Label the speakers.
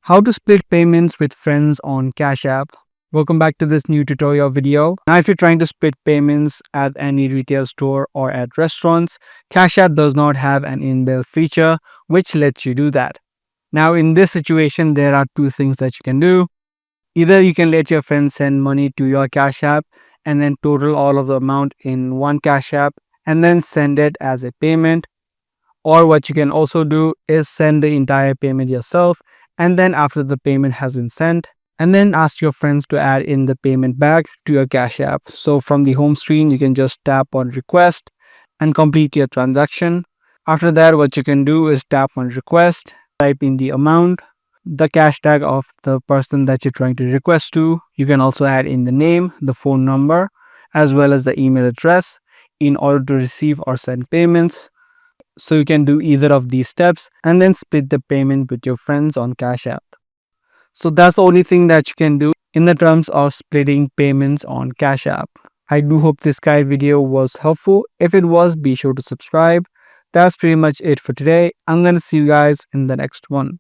Speaker 1: How to split payments with friends on Cash App. Welcome back to this new tutorial video. Now, if you're trying to split payments at any retail store or at restaurants, Cash App does not have an inbuilt feature which lets you do that. Now, in this situation, there are two things that you can do. Either you can let your friends send money to your Cash App and then total all of the amount in one Cash App and then send it as a payment. Or what you can also do is send the entire payment yourself, and then after the payment has been sent, and then ask your friends to add in the payment back to your Cash App. So from the home screen, you can just tap on request and complete your transaction. After that, what you can do is tap on request, type in the amount, the cash tag of the person that you're trying to request to. You can also add in the name, the phone number, as well as the email address in order to receive or send payments. So you can do either of these steps and then split the payment with your friends on Cash App. So that's the only thing that you can do in the terms of splitting payments on Cash App. I do hope this guide video was helpful. If it was, be sure to subscribe. That's pretty much it for today. I'm going to see you guys in the next one.